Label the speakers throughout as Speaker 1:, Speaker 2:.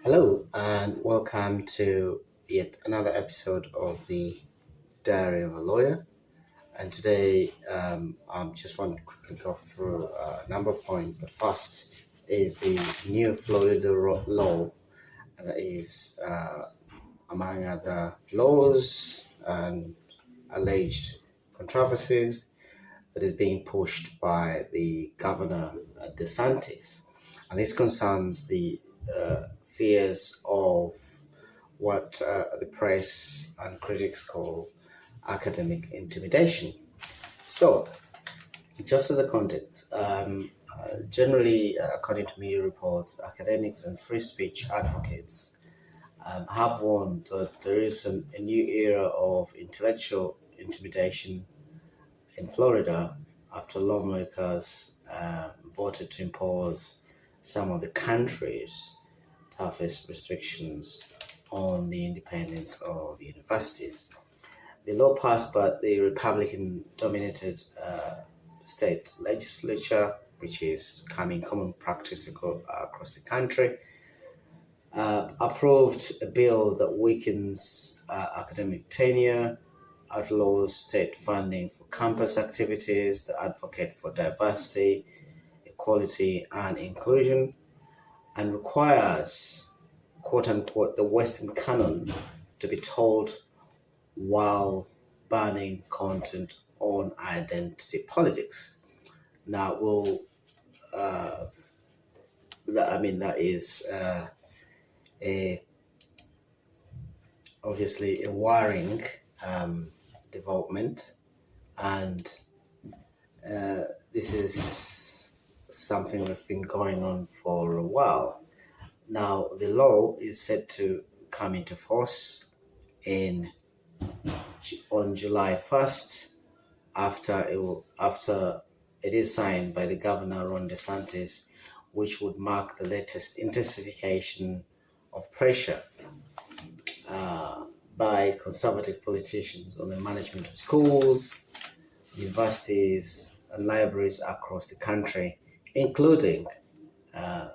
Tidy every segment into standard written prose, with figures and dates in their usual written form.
Speaker 1: Hello, and welcome to yet another episode of the Diary of a Lawyer. And today, I just want to quickly go through a number of points. But first is the new Florida law that is, among other laws and alleged controversies, that is being pushed by the governor DeSantis. And this concerns the fears of what the press and critics call academic intimidation. So, just as a context, generally, according to media reports, academics and free speech advocates have warned that there is a new era of intellectual intimidation in Florida after lawmakers voted to impose some of the country's toughest restrictions on the independence of universities. The law passed by the Republican dominated state legislature, which is becoming common practice across the country, approved a bill that weakens academic tenure, outlaws state funding for campus activities that advocate for diversity, equality, and inclusion, and requires, quote unquote, the Western canon to be told while banning content on identity politics. Now, uh, that is a obviously a worrying development, and this is something that's been going on for a while. Now, the law is set to come into force in on July 1st after it is signed by the governor Ron DeSantis, which would mark the latest intensification of pressure uh, by conservative politicians on the management of schools, universities, and libraries across the country, including uh,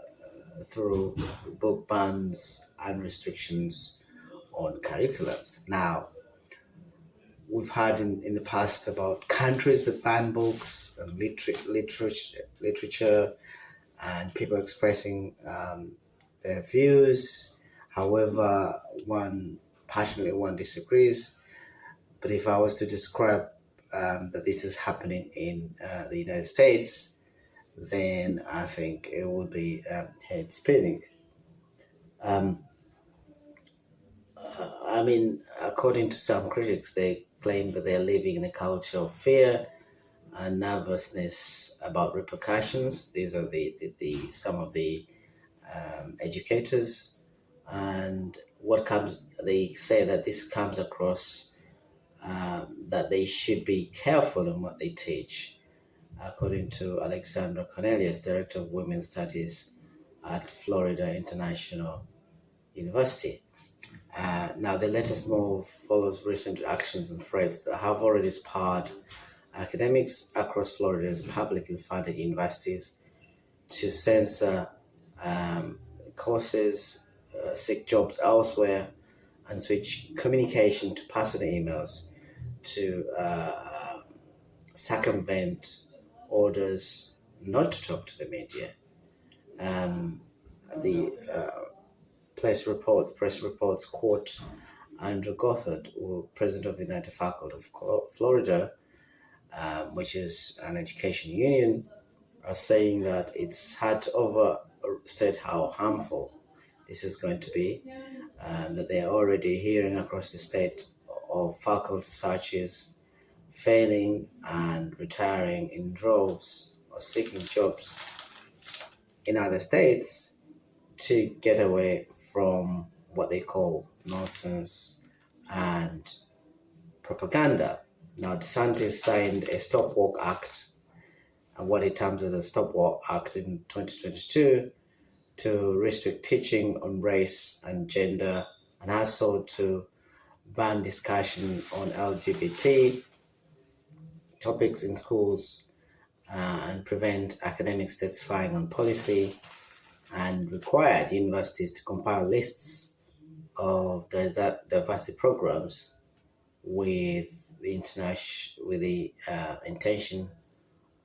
Speaker 1: through book bans and restrictions on curriculums. Now, we've had in the past about countries that ban books and literature and people expressing their views. However, one disagrees. But if I was to describe that this is happening in the United States, then I think it would be head spinning. Um, according to some critics, they claim that they're living in a culture of fear and nervousness about repercussions. These are the some of the educators, and what comes. They say that this comes across that they should be careful in what they teach, according to Alexandra Cornelius, Director of Women's Studies at Florida International University. Now, the latest move follows recent actions and threats that have already sparred academics across Florida's publicly funded universities to censor um, courses, seek jobs elsewhere, and switch communication to personal emails to circumvent orders not to talk to the media. Um, the press reports quote Andrew Gothard, president of the United Faculty of Florida, which is an education union, are saying that it's hard to overstate how harmful this is going to be, and that they are already hearing across the state of faculty searches failing and retiring in droves or seeking jobs in other states to get away from what they call nonsense and propaganda. Now, DeSantis signed a Stop Woke Act, and what he terms as a Stop Woke Act in 2022, to restrict teaching on race and gender, and also to ban discussion on LGBT topics in schools and prevent academics testifying on policy and required universities to compile lists of diversity programs with the intention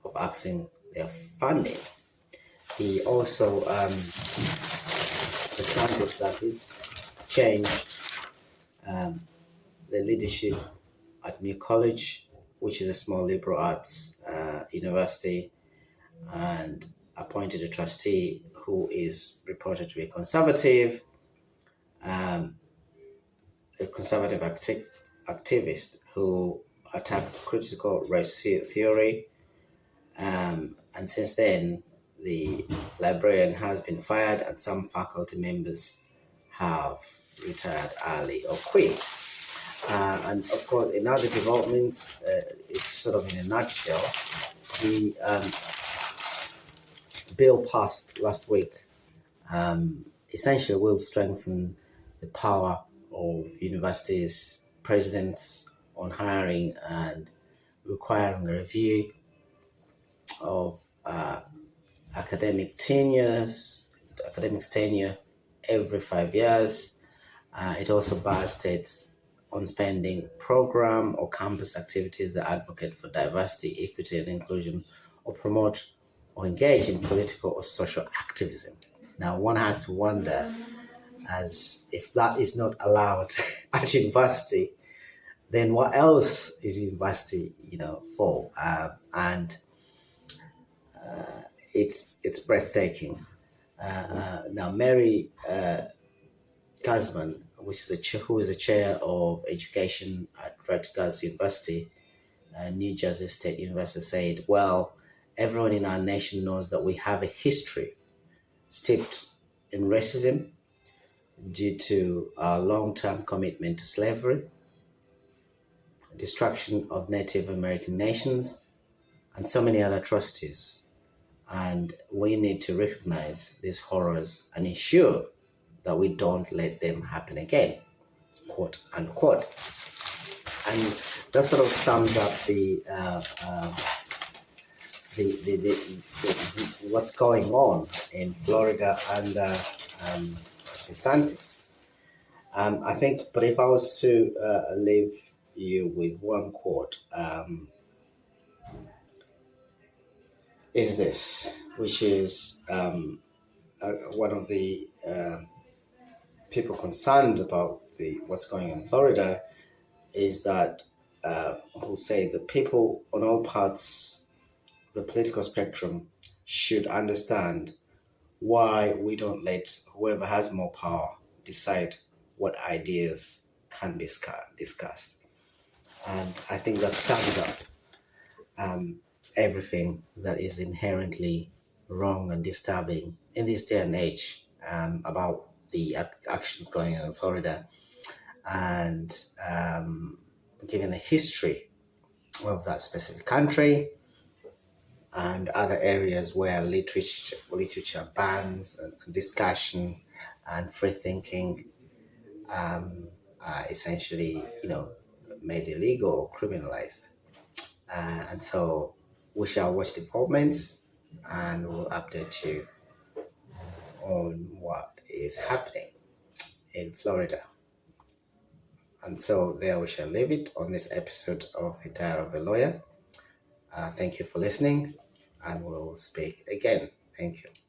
Speaker 1: of asking their funding. He also, the Santos that is, changed the leadership at New College, which is a small liberal arts university, and appointed a trustee who is reported to be conservative, um, a conservative activist who attacks critical race theory. And since then, the librarian has been fired, and some faculty members have retired early or quit. And of course, in other developments, it's sort of in a nutshell, the bill passed last week essentially will strengthen the power of universities, presidents on hiring and requiring a review of academic tenure every 5 years. It also bars states on spending program or campus activities that advocate for diversity, equity, and inclusion, or promote or engage in political or social activism. Now, one has to wonder, as if that is not allowed at university, then what else is university, for? And it's breathtaking. Now, Mary Guzman, who is the chair of education at Rutgers University, New Jersey State University, said, "Well, everyone in our nation knows that we have a history steeped in racism due to our long-term commitment to slavery, destruction of Native American nations, and so many other atrocities. And we need to recognize these horrors and ensure that we don't let them happen again," quote unquote. And that sort of sums up the what's going on in Florida under DeSantis. I think, but if I was to leave you with one quote, is this, which is one of the people concerned about what's going on in Florida, is that who say the people on all parts of the political spectrum should understand why we don't let whoever has more power decide what ideas can be discussed. And I think that sums up everything that is inherently wrong and disturbing in this day and age about the actions going on in Florida, and given the history of that specific country and other areas where literature bans and discussion and free thinking are essentially, made illegal or criminalized. And so we shall watch developments, and we'll update you on what is happening in Florida. And so there we shall leave it on this episode of The Diary of a Lawyer. Thank you for listening, and we'll speak again. Thank you.